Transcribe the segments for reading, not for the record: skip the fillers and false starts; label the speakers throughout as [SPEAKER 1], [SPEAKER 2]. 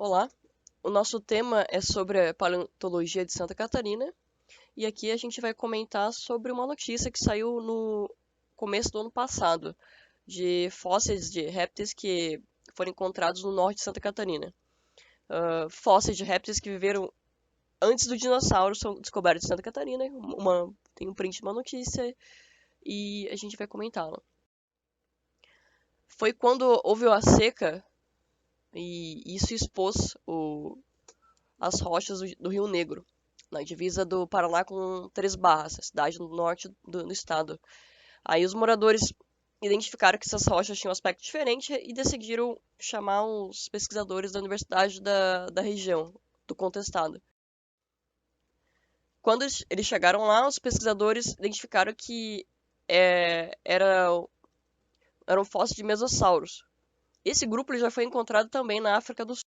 [SPEAKER 1] Olá, o nosso tema é sobre a paleontologia de Santa Catarina e aqui a gente vai comentar sobre uma notícia que saiu no começo do ano passado de fósseis de répteis que foram encontrados no norte de Santa Catarina. Fósseis de répteis que viveram antes do dinossauro são descobertos em Santa Catarina. Tem um print de uma notícia e a gente vai comentá-la. Foi quando houve a seca e isso expôs as rochas do Rio Negro, na divisa do Paraná com Três Barras, a cidade no norte do estado. Aí os moradores identificaram que essas rochas tinham um aspecto diferente e decidiram chamar os pesquisadores da universidade da região, do contestado. Quando eles chegaram lá, os pesquisadores identificaram que era um fóssil de mesossauros. Esse grupo ele já foi encontrado também na África do Sul.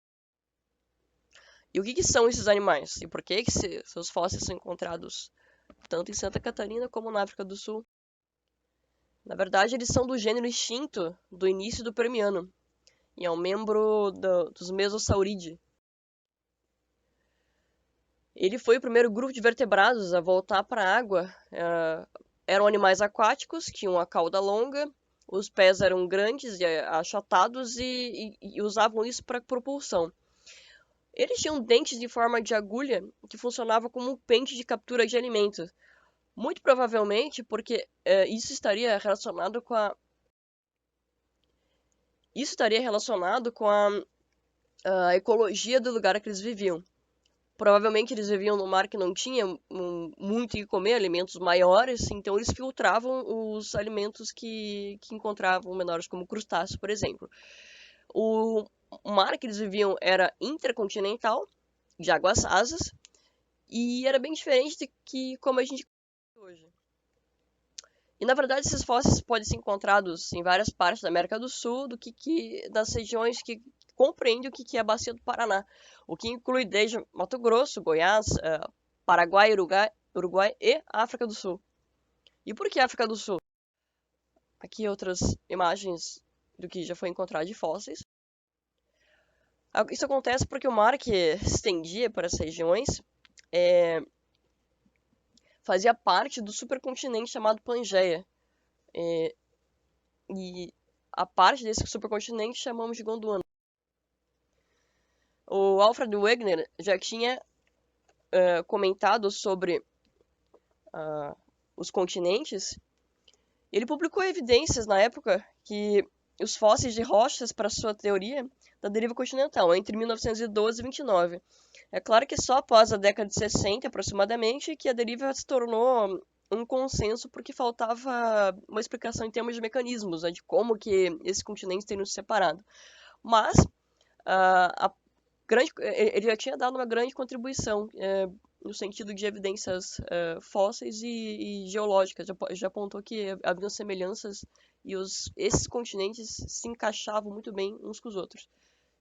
[SPEAKER 1] E o que são esses animais? E por que seus fósseis são encontrados tanto em Santa Catarina como na África do Sul? Na verdade, eles são do gênero extinto do início do Permiano e é um membro dos Mesosauridae. Ele foi o primeiro grupo de vertebrados a voltar para a água. Eram animais aquáticos, tinham a cauda longa, os pés eram grandes e achatados e usavam isso para propulsão. Eles tinham dentes em forma de agulha que funcionava como um pente de captura de alimentos. Muito provavelmente porque isso estaria relacionado com a ecologia do lugar que eles viviam. Provavelmente eles viviam num mar que não tinha muito o que comer, alimentos maiores, então eles filtravam os alimentos que encontravam menores, como crustáceos, por exemplo. O mar que eles viviam era intercontinental, de águas rasas, e era bem diferente de que como a gente hoje. E na verdade esses fósseis podem ser encontrados em várias partes da América do Sul, das regiões que compreendem o que é a bacia do Paraná, o que inclui desde Mato Grosso, Goiás, Paraguai, Uruguai e África do Sul. E por que África do Sul? Aqui outras imagens do que já foi encontrado de fósseis. Isso acontece porque o mar que se estendia para essas regiões fazia parte do supercontinente chamado Pangeia. E a parte desse supercontinente chamamos de Gondwana. O Alfred Wegener já tinha comentado sobre os continentes. Ele publicou evidências na época que os fósseis de rochas para sua teoria da deriva continental, entre 1912 e 29. É claro que só após a década de 60, aproximadamente, que a deriva se tornou um consenso porque faltava uma explicação em termos de mecanismos, né, de como que esses continentes teriam se separado. Mas ele já tinha dado uma grande contribuição no sentido de evidências fósseis e geológicas. Já apontou que haviam semelhanças e esses continentes se encaixavam muito bem uns com os outros.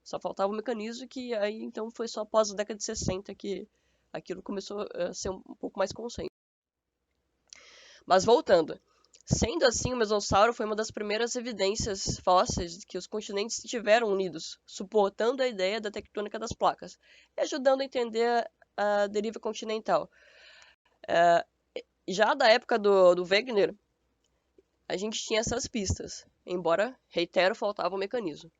[SPEAKER 1] Só faltava um mecanismo que aí então foi só após a década de 60 que aquilo começou a ser um pouco mais consenso. Mas voltando, sendo assim, o mesossauro foi uma das primeiras evidências fósseis de que os continentes estiveram unidos, suportando a ideia da tectônica das placas e ajudando a entender a deriva continental. Já da época do Wegener, a gente tinha essas pistas, embora, reitero, faltava um mecanismo.